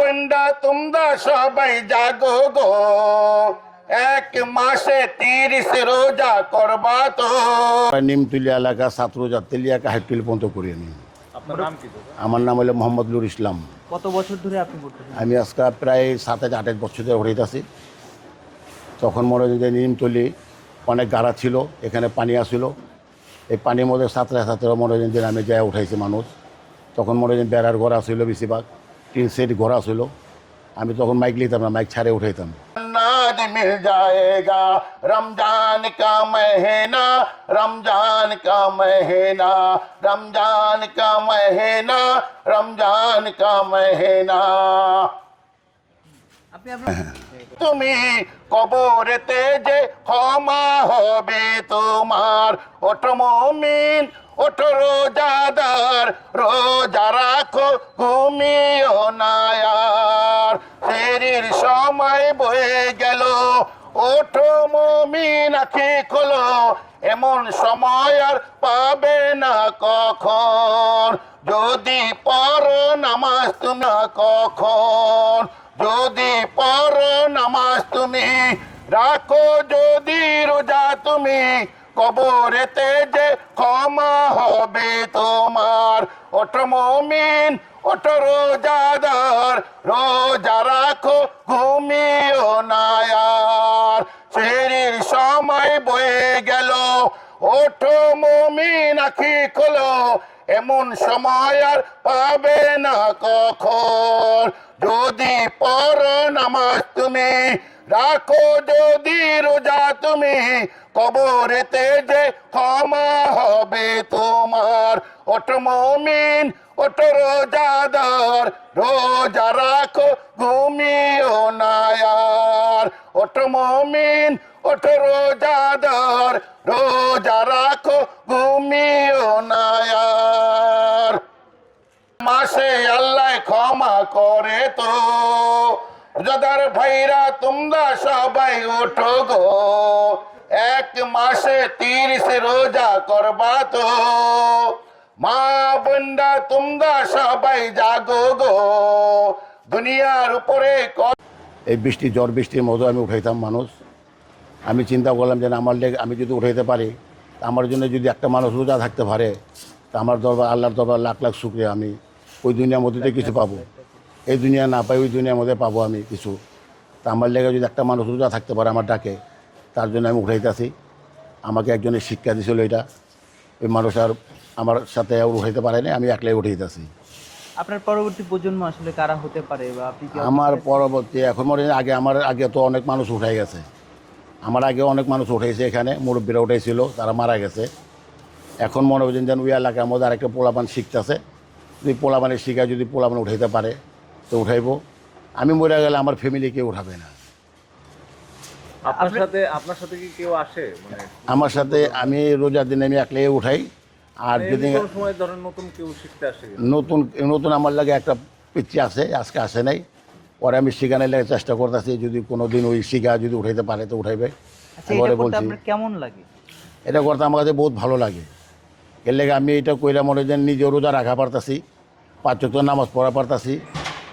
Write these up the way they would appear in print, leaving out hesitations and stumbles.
বন্ধা তোমরা সবাই জাগো গো, এক মাসে 30 রোজা করবা তো। নিমতুলিয়া এলাকা ছাত্র তেলিয়াকা হাইটুল পর্যন্ত করি আমি। আপনার নাম কি দাদা? আমার নাম হলো মোহাম্মদ নুর ইসলাম। কত বছর ধরে আপনি করতেছেন? আমি আজকে প্রায় 27-28 বছর ধরে উঠাইতেছি। তখন মনে হয় যে নিমতলি অনেক গাড়া ছিল, এখানে পানি আসছিল, এই পানির মধ্যে ছাত্রা মনে হয় যে আমি যাই উঠাইছি মানুষ। তখন মনে হয় বেড়ার ঘর আসছিল, বেশিরভাগ টিন সেট ঘর আসছিল। আমি তখন মাইক নিতাম না, মাইক ছাড়ে উঠাইতাম। नाज मिल जाएगा रमजान का महीना, रमजान का महीना, रमजान का महीना, रमजान का महीना। তুমি কবরেতে যে ক্ষমা হবে তোমার, ওঠো মুমিন ওঠো রোজাদার, রোজা রাখো ঘুমিও না আর। ফেরির সময় বয়ে গেল, ওঠো মুমিন আঁখি খোলো, এমন সময় আর পাবে না কখন। যদি পড়ো নামাজ তুমি কখন, যদি পড়ো নামাজ তুমি, রাখো যদি রোজা তুমি, কবরেতে যে ক্ষমা হবে তোমার। ওঠো মুমিন ওঠো রোজাদার, রোজা রাখো ঘুমিও না আর। ফেরির সময় বয়ে গেল, ওঠো মুমিন আঁখি খোলো, এমন সময় আর পাবে না কখন। যদি পড়ো নামাজ তুমি, রাখো যদি রোজা তুমি, কবরেতে যে ক্ষমা হবে তোমার। ওঠো মুমিন ওঠো রোজাদার, রোজা রাখো ঘুমিও না আর। ওঠো মুমিন ওঠো রোজাদার, রোজা রাখো ঘুমিও না আর। মাসে আল্লাহ ক্ষমা করে তো, রোজাদার ভাইরা তোমরা সবাই ওঠো গো, এক মাসে 30 রোজা করবা তো। মা বোনরা তোমরা সবাই জাগো গো, দুনিয়ার উপরে এই বৃষ্টি ঝড় বৃষ্টির মতো আমি উঠাইতাম মানুষ। আমি চিন্তা করলাম যে আমার লেগে আমি যদি উঠাইতে পারি, আমার জন্য যদি একটা মানুষ রোজা থাকতে পারে, তা আমার দরবার আল্লাহর দরবার লাখ লাখ শুক্রিয়া। আমি ওই দুনিয়ার মধ্যে কিছু পাবো, এই দুনিয়া না পাই ওই দুনিয়ার মধ্যে পাবো আমি কিছু। তা আমার লেগে যদি একটা মানুষ রোজা থাকতে পারে আমার ডাকে, তার জন্য আমি উঠাইতেছি। আমাকে একজনের শিক্ষা দিয়েছিল এটা, ওই মানুষ আর আমার সাথে উঠাইতে পারে না, আমি একলাই উঠাইতেছি। আপনার পরবর্তী প্রজন্ম আসলে কারা হতে পারে, বা আপনি কি আমার পরবর্তী এখন মনে হয় আমার আগে তো অনেক মানুষ উঠাই গেছে, আমার আগে অনেক মানুষ উঠেছে, এখানে মুরব্বীরা উঠেছিল, তারা মারা গেছে। এখন মনে হয় যেন ওই এলাকার মধ্যে আরেকটা পোলাপান শিখতেছে, যদি পোলাপানের শিখায় যদি পোলাপান উঠাইতে পারে তো উঠাইব। আমি মরে গেলে আমার ফ্যামিলি কেউ উঠাবে না। আপনার সাথে কি কেউ আসে? মানে আমার সাথে আমি রোজার দিনে আমি একলাই উঠাই। আর যদি কোন সময় ধরেন নতুন কেউ শিখতে আসে? নতুন আমার লাগে একটা পিচ্ছি আছে, আজকে আসে নাই, পরে আমি শিখানোর লাগে চেষ্টা করতেছি, যদি কোনো দিন ওই শিখা যদি উঠাইতে পারে তো উঠাইবে। এটা করতে আপনার কেমন লাগে? এটা করতে আমার কাছে বহুত ভালো লাগে। এর লেগে আমি এটা কইরা মনে যেন নিজে রোজা রাখা পারতাছি, 5 ওয়াক্ত নামাজ পড়া পারতাছি,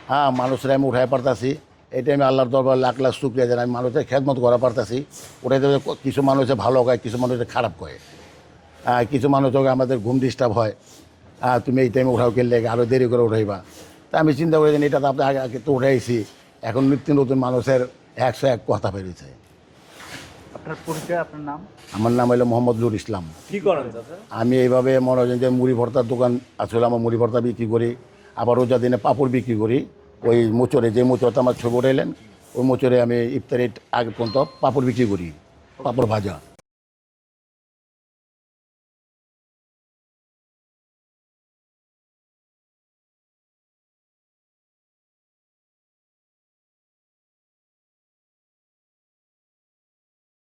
হ্যাঁ মানুষরা আমি উঠাই পারতাছি। এটা আমি আল্লাহর দরবার লাখ লাখ শুক্রিয়া জানাই, আমি মানুষের খেদমত করা পারতাছি। উঠাইতে কিছু মানুষে ভালো কয়, কিছু মানুষে খারাপ কয়, কিছু মানুষ আমাদের ঘুম ডিস্টার্ব হয়, তুমি এই টাইমে উঠাও কেলে আরও দেরি করে উঠাইবা। তা আমি চিন্তা করি যে এটা তো আপনি আগে আগে তো উঠাইছি, এখন নিত্য নতুন মানুষের 101 কথা বেরিয়েছে। আপনার পরিচয়, আপনার নাম? আমার নাম হলো মোহাম্মদ নুর ইসলাম। কি করেন দাদা? আমি এইভাবে মনে হয় যে মুড়ি ভর্তার দোকান আসলে আমার মুড়ি ভর্তা বিক্রি করি, আবার রোজা দিনে পাঁপড় বিক্রি করি। ওই মোচরে যে মোচরটা আমার ছবি উঠাইলেন, ওই মোচরে আমি ইফতারির আগে পর্যন্ত পাঁপড় বিক্রি করি, পাঁপড় ভাজা।